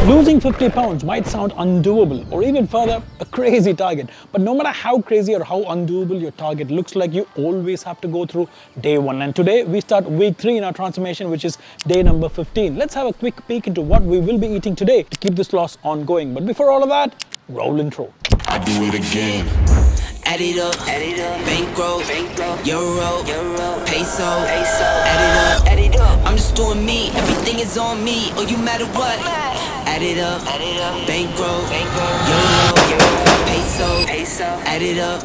Losing 50 pounds might sound undoable or even further, a crazy target. But no matter how crazy or how undoable your target looks like, you always have to go through day 1. And today we start week 3 in our transformation, which is day number 15. Let's have a quick peek into what we will be eating today to keep this loss ongoing. But before all of that, roll intro. I do it again. Add it up, bankroll, euro, peso, add it up, I'm just doing me, everything is on me, oh you matter what, add it up, bankroll, euro, peso, add it up.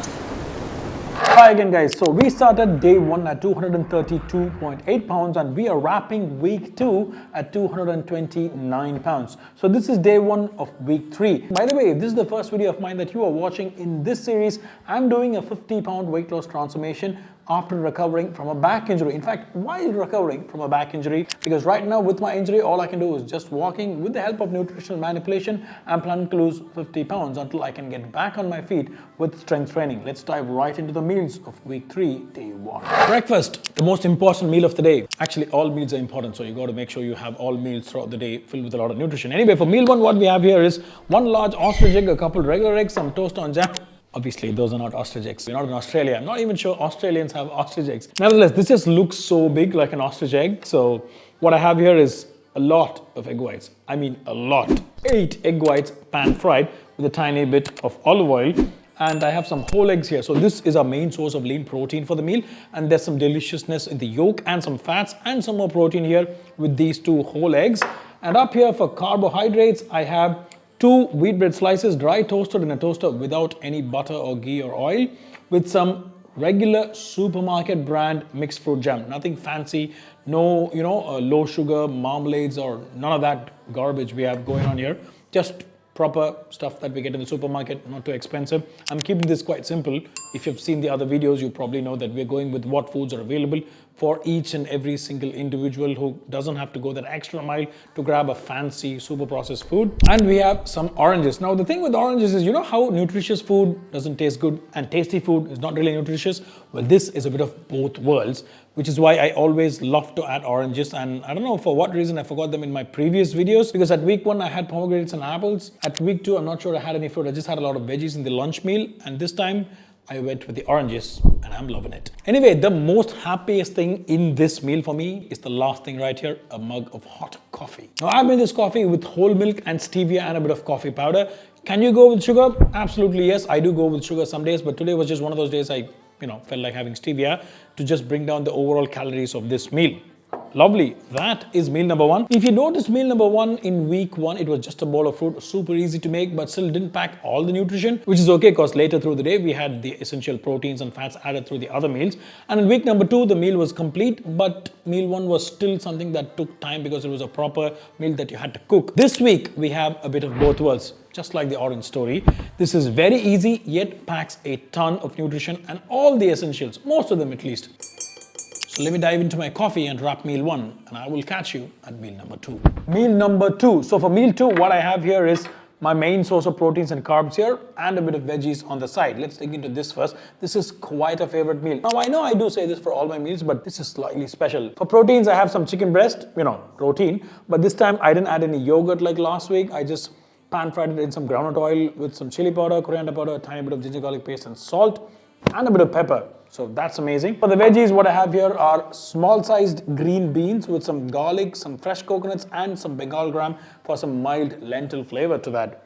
Hi again guys, so we started day 1 at 232.8 pounds and we are wrapping week 2 at 229 pounds. So this is day 1 of week 3. By the way, if this is the first video of mine that you are watching in this series, I'm doing a 50-pound weight loss transformation after recovering from a back injury. In fact, while recovering from a back injury, because right now with my injury, all I can do is just walking. With the help of nutritional manipulation, I'm planning to lose 50 pounds until I can get back on my feet with strength training. Let's dive right into the meals of week 3, day 1. Breakfast, the most important meal of the day. Actually, all meals are important, so you got to make sure you have all meals throughout the day filled with a lot of nutrition. Anyway, for meal 1, what we have here is 1 large ostrich egg, a couple regular eggs, some toast on jam. Obviously, those are not ostrich eggs. We're not in Australia. I'm not even sure Australians have ostrich eggs. Nevertheless, this just looks so big, like an ostrich egg. So what I have here is a lot of egg whites. I mean, a lot. 8 egg whites pan fried with a tiny bit of olive oil. And I have some whole eggs here. So this is our main source of lean protein for the meal. And there's some deliciousness in the yolk and some fats and some more protein here with these 2 whole eggs. And up here for carbohydrates, I have 2 wheat bread slices, dry toasted in a toaster without any butter or ghee or oil, with some regular supermarket brand mixed fruit jam. Nothing fancy, no, low sugar marmalades or none of that garbage we have going on here. Just proper stuff that we get in the supermarket, not too expensive. I'm keeping this quite simple. If you've seen the other videos, you probably know that we're going with what foods are available for each and every single individual who doesn't have to go that extra mile to grab a fancy super processed food. And we have some oranges. Now the thing with oranges is, you know how nutritious food doesn't taste good and tasty food is not really nutritious? Well, this is a bit of both worlds, which is why I always love to add oranges. And I don't know for what reason I forgot them in my previous videos, because at week 1 I had pomegranates and apples. At week 2 I'm not sure I had any fruit. I just had a lot of veggies in the lunch meal, and this time I went with the oranges and I'm loving it. Anyway, the most happiest thing in this meal for me is the last thing right here, a mug of hot coffee. Now I've made this coffee with whole milk and stevia and a bit of coffee powder. Can you go with sugar? Absolutely yes. I do go with sugar some days, but today was just one of those days I felt like having stevia to just bring down the overall calories of this meal. Lovely. That is meal number 1. If you noticed, meal number 1 in week 1, it was just a bowl of fruit, super easy to make, but still didn't pack all the nutrition, which is okay because later through the day we had the essential proteins and fats added through the other meals. And in week number 2, the meal was complete, but meal 1 was still something that took time because it was a proper meal that you had to cook. This week we have a bit of both worlds, just like the orange story. This is very easy, yet packs a ton of nutrition and all the essentials, most of them at least. So let me dive into my coffee and wrap meal 1, and I will catch you at meal number 2. Meal number 2. So for meal 2, what I have here is my main source of proteins and carbs here and a bit of veggies on the side. Let's dig into this first. This is quite a favorite meal. Now I know I do say this for all my meals, but this is slightly special. For proteins, I have some chicken breast, protein, but this time I didn't add any yogurt like last week. I just pan fried it in some groundnut oil with some chili powder, coriander powder, a tiny bit of ginger garlic paste and salt, and a bit of pepper. So that's amazing. For the veggies, what I have here are small sized green beans with some garlic, some fresh coconuts and some Bengal gram for some mild lentil flavor to that.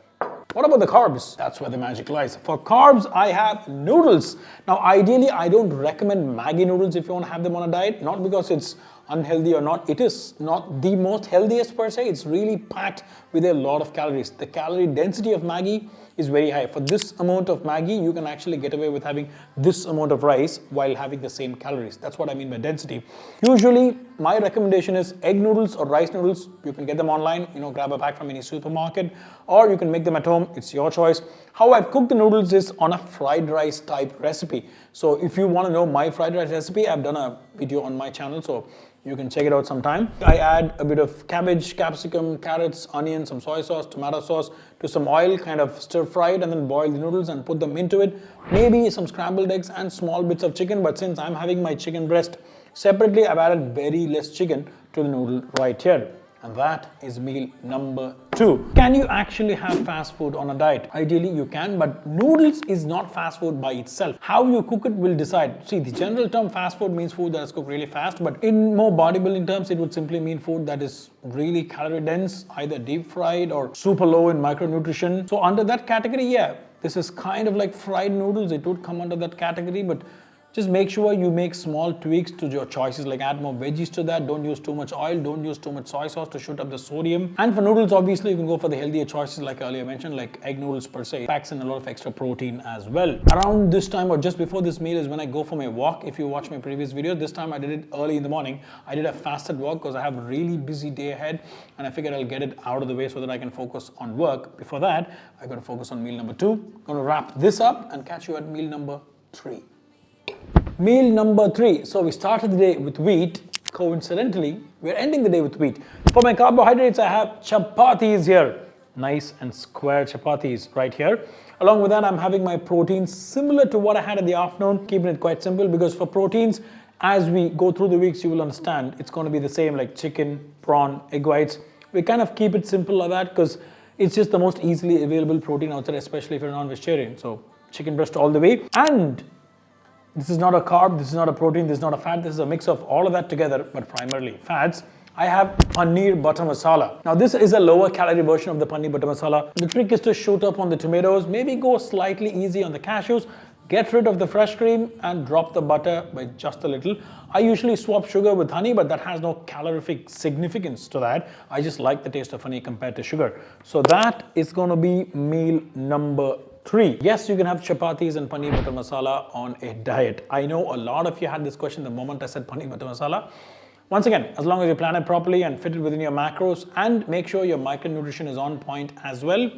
What about the carbs? That's where the magic lies. For carbs, I have noodles. Now, ideally, I don't recommend Maggi noodles if you want to have them on a diet, not because it's unhealthy or not. It is not the most healthiest per se. It's really packed with a lot of calories. The calorie density of Maggi is very high. For this amount of Maggi, you can actually get away with having this amount of rice while having the same calories. That's what I mean by density. Usually, my recommendation is egg noodles or rice noodles. You can get them online, grab a pack from any supermarket, or you can make them at home. It's your choice. How I've cooked the noodles is on a fried rice type recipe. So if you want to know my fried rice recipe, I've done a video on my channel, so you can check it out sometime. I add a bit of cabbage, capsicum, carrots, onions, some soy sauce, tomato sauce to some oil, kind of stir fry it and then boil the noodles and put them into it. Maybe some scrambled eggs and small bits of chicken, but since I'm having my chicken breast separately, I've added very less chicken to the noodle right here. And that is meal number 2. Can you actually have fast food on a diet? Ideally you can, but noodles is not fast food by itself. How you cook it will decide. See, the general term fast food means food that is cooked really fast, but in more bodybuilding terms, it would simply mean food that is really calorie dense, either deep fried or super low in micronutrition. So under that category, yeah, this is kind of like fried noodles. It would come under that category, but just make sure you make small tweaks to your choices, like add more veggies to that, don't use too much oil, don't use too much soy sauce to shoot up the sodium. And for noodles, obviously, you can go for the healthier choices like earlier mentioned, like egg noodles per se. Packs in a lot of extra protein as well. Around this time or just before this meal is when I go for my walk. If you watch my previous video, this time I did it early in the morning. I did a fasted walk because I have a really busy day ahead and I figured I'll get it out of the way so that I can focus on work. Before that, I got to focus on meal number 2. I'm going to wrap this up and catch you at meal number 3. Meal number 3. So we started the day with wheat. Coincidentally, we're ending the day with wheat. For my carbohydrates, I have chapatis here. Nice and square chapatis right here. Along with that, I'm having my proteins similar to what I had in the afternoon. Keeping it quite simple because for proteins, as we go through the weeks, you will understand it's going to be the same like chicken, prawn, egg whites. We kind of keep it simple like that because it's just the most easily available protein out there, especially if you're a non-vegetarian. So chicken breast all the way. And this is not a carb, this is not a protein, this is not a fat, this is a mix of all of that together, but primarily fats. I have paneer butter masala. Now this is a lower calorie version of the paneer butter masala. The trick is to shoot up on the tomatoes, maybe go slightly easy on the cashews, get rid of the fresh cream and drop the butter by just a little. I usually swap sugar with honey, but that has no calorific significance to that. I just like the taste of honey compared to sugar. So that is going to be meal number 3. Yes, you can have chapatis and paneer butter masala on a diet. I know a lot of you had this question the moment I said paneer butter masala. Once again, as long as you plan it properly and fit it within your macros and make sure your micronutrition is on point as well,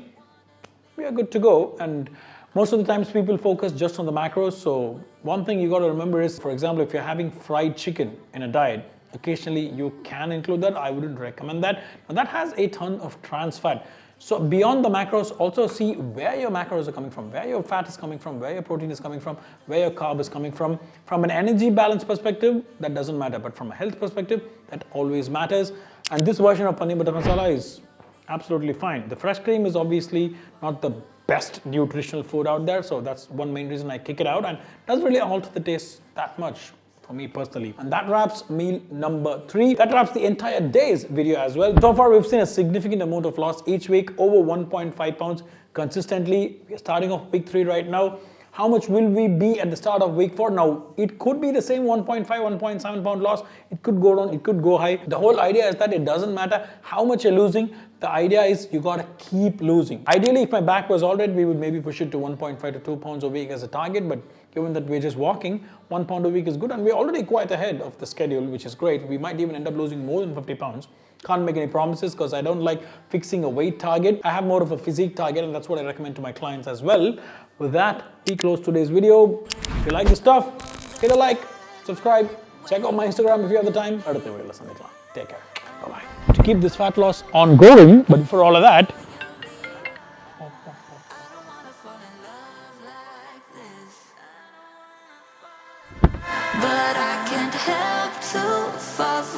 we are good to go. And most of the times people focus just on the macros. So one thing you got to remember is, for example, if you're having fried chicken in a diet, occasionally you can include that. I wouldn't recommend that. Now that has a ton of trans fat. So beyond the macros, also see where your macros are coming from, where your fat is coming from, where your protein is coming from, where your carb is coming from. From an energy balance perspective, that doesn't matter. But from a health perspective, that always matters. And this version of paneer butter masala is absolutely fine. The fresh cream is obviously not the best nutritional food out there. So that's one main reason I kick it out and doesn't really alter the taste that much for me personally. And that wraps meal number 3. That wraps the entire day's video as well. So far, we've seen a significant amount of loss each week, over 1.5 pounds consistently. We're starting off week 3 right now. How much will we be at the start of week 4? Now, it could be the same 1.5, 1.7 pound loss. It could go down, it could go high. The whole idea is that it doesn't matter how much you're losing. The idea is you gotta keep losing. Ideally, if my back was all right, we would maybe push it to 1.5 to 2 pounds a week as a target. But given that we're just walking, 1 pound a week is good. And we're already quite ahead of the schedule, which is great. We might even end up losing more than 50 pounds. Can't make any promises because I don't like fixing a weight target. I have more of a physique target, and that's what I recommend to my clients as well. With that, we close today's video. If you like the stuff, hit a like, subscribe, check out my Instagram if you have the time. Take care. Bye-bye. To keep this fat loss ongoing, but before all of that, But I can't help